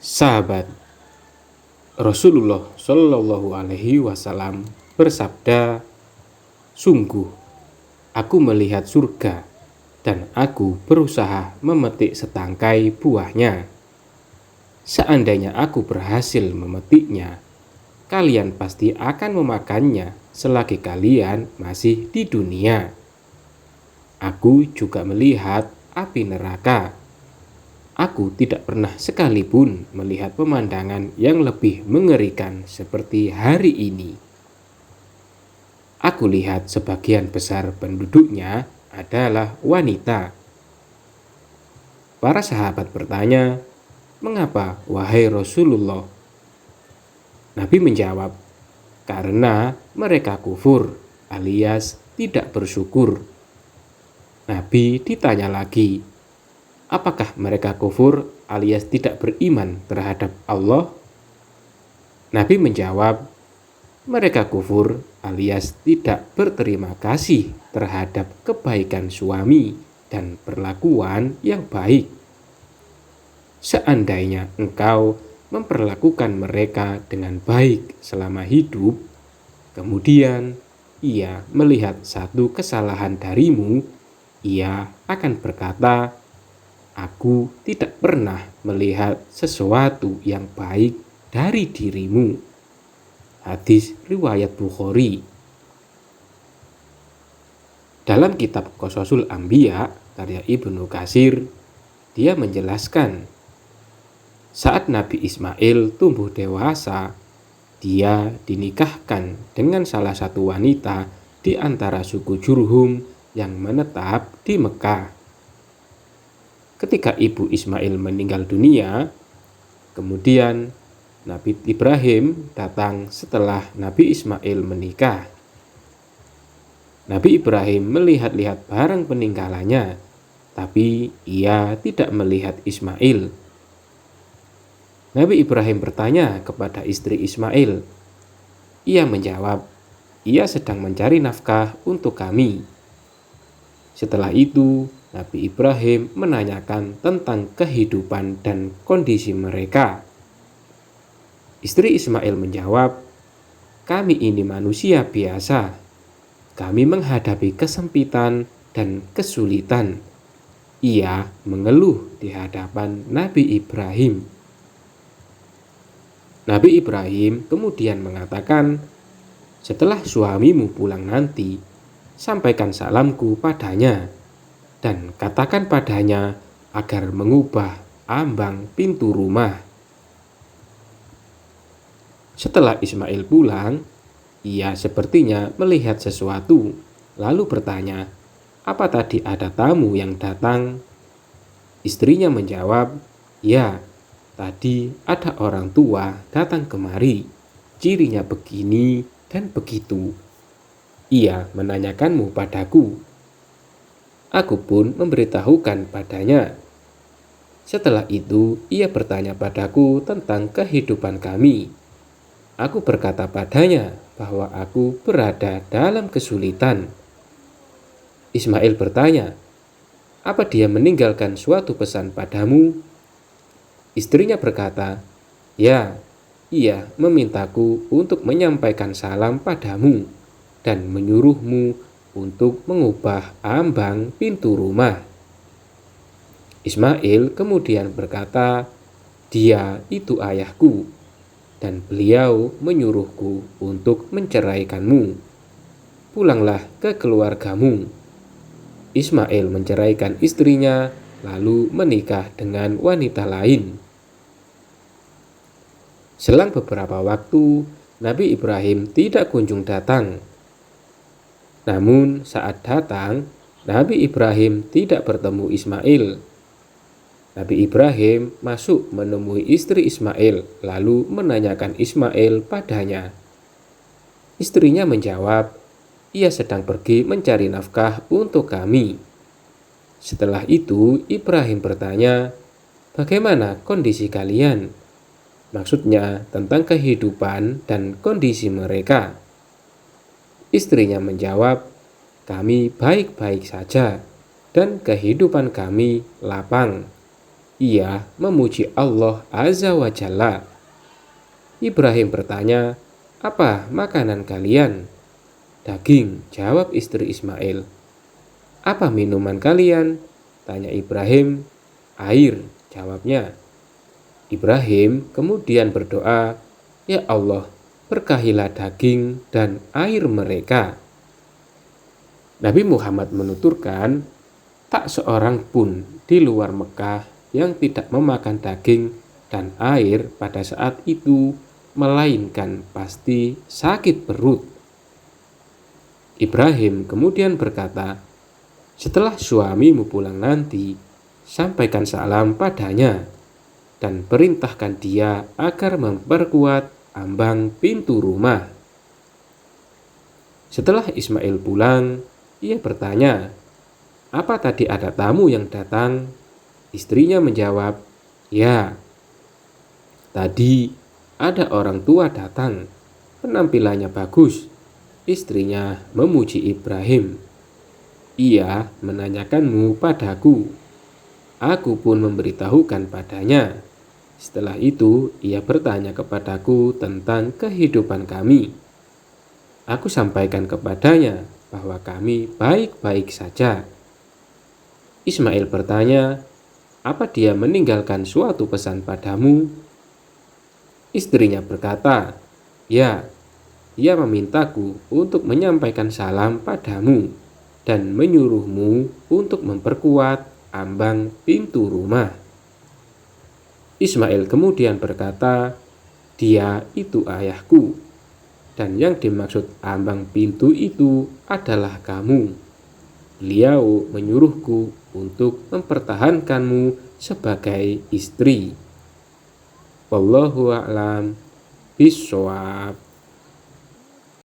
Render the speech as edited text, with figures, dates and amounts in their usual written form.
Sahabat, Rasulullah Shallallahu Alaihi Wasallam bersabda, "Sungguh, aku melihat surga dan aku berusaha memetik setangkai buahnya. Seandainya aku berhasil memetiknya, kalian pasti akan memakannya selagi kalian masih di dunia. Aku juga melihat api neraka. Aku tidak pernah sekalipun melihat pemandangan yang lebih mengerikan seperti hari ini. Aku lihat sebagian besar penduduknya adalah wanita." Para sahabat bertanya, "Mengapa, wahai Rasulullah?" Nabi menjawab, "Karena mereka kufur alias tidak bersyukur." Nabi ditanya lagi, "Apakah mereka kufur alias tidak beriman terhadap Allah?" Nabi menjawab, "Mereka kufur alias tidak berterima kasih terhadap kebaikan suami dan perlakuan yang baik. Seandainya engkau memperlakukan mereka dengan baik selama hidup, kemudian ia melihat satu kesalahan darimu, ia akan berkata, 'Aku tidak pernah melihat sesuatu yang baik dari dirimu.'" Hadis riwayat Bukhari. Dalam kitab Qasasul Anbiya karya Ibnu Katsir, dia menjelaskan, saat Nabi Ismail tumbuh dewasa, dia dinikahkan dengan salah satu wanita di antara suku Jurhum yang menetap di Mekah. Ketika ibu Ismail meninggal dunia, kemudian Nabi Ibrahim datang setelah Nabi Ismail menikah. Nabi Ibrahim melihat-lihat barang peninggalannya, tapi ia tidak melihat Ismail. Nabi Ibrahim bertanya kepada istri Ismail. Ia menjawab, "Ia sedang mencari nafkah untuk kami." Setelah itu, Nabi Ibrahim menanyakan tentang kehidupan dan kondisi mereka. Istri Ismail menjawab, "Kami ini manusia biasa. Kami menghadapi kesempitan dan kesulitan." Ia mengeluh di hadapan Nabi Ibrahim. Nabi Ibrahim kemudian mengatakan, "Setelah suamimu pulang nanti, sampaikan salamku padanya dan katakan padanya agar mengubah ambang pintu rumah." Setelah Ismail pulang, ia sepertinya melihat sesuatu, lalu bertanya, "Apa tadi ada tamu yang datang?" Istrinya menjawab, "Ya, tadi ada orang tua datang kemari. Cirinya begini dan begitu. Ia menanyakanmu padaku. Aku pun memberitahukan padanya. Setelah itu, ia bertanya padaku tentang kehidupan kami. Aku berkata padanya bahwa aku berada dalam kesulitan." Ismail bertanya, "Apa dia meninggalkan suatu pesan padamu?" Istrinya berkata, "Ya, ia memintaku untuk menyampaikan salam padamu dan menyuruhmu untuk mengubah ambang pintu rumah." Ismail kemudian berkata, "Dia itu ayahku, dan beliau menyuruhku untuk menceraikanmu. Pulanglah ke keluargamu." Ismail menceraikan istrinya, lalu menikah dengan wanita lain. Selang beberapa waktu, Nabi Ibrahim tidak kunjung datang. Namun saat datang, Nabi Ibrahim tidak bertemu Ismail. Nabi Ibrahim masuk menemui istri Ismail, lalu menanyakan Ismail padanya. Istrinya menjawab, "Ia sedang pergi mencari nafkah untuk kami." Setelah itu, Ibrahim bertanya, "Bagaimana kondisi kalian?" Maksudnya tentang kehidupan dan kondisi mereka. Istrinya menjawab, "Kami baik-baik saja dan kehidupan kami lapang." ia memuji Allah Azza wa Jalla. Ibrahim bertanya, "Apa makanan kalian?" "Daging," jawab istri Ismail. "Apa minuman kalian?" tanya Ibrahim. "Air," jawabnya. Ibrahim kemudian berdoa, "Ya Allah, berkahilah daging dan air mereka." Nabi Muhammad menuturkan, tak seorang pun di luar Mekah yang tidak memakan daging dan air pada saat itu, melainkan pasti sakit perut. Ibrahim kemudian berkata, "Setelah suamimu pulang nanti, sampaikan salam padanya dan perintahkan dia agar memperkuat ambang pintu rumah." Setelah Ismail pulang, ia bertanya, "Apa tadi ada tamu yang datang?" Istrinya menjawab, "Ya, tadi ada orang tua datang. Penampilannya bagus." Istrinya memuji Ibrahim. "Ia menanyakanmu padaku. Aku pun memberitahukan padanya. Setelah itu ia bertanya kepadaku tentang kehidupan kami. Aku sampaikan kepadanya bahwa kami baik-baik saja." Ismail bertanya, "Apa dia meninggalkan suatu pesan padamu?" Istrinya berkata, "Ya, dia memintaku untuk menyampaikan salam padamu dan menyuruhmu untuk memperkuat ambang pintu rumah." Ismail kemudian berkata, "Dia itu ayahku, dan yang dimaksud ambang pintu itu adalah kamu. Beliau menyuruhku untuk mempertahankanmu sebagai istri." Wallahu a'lam bishawab.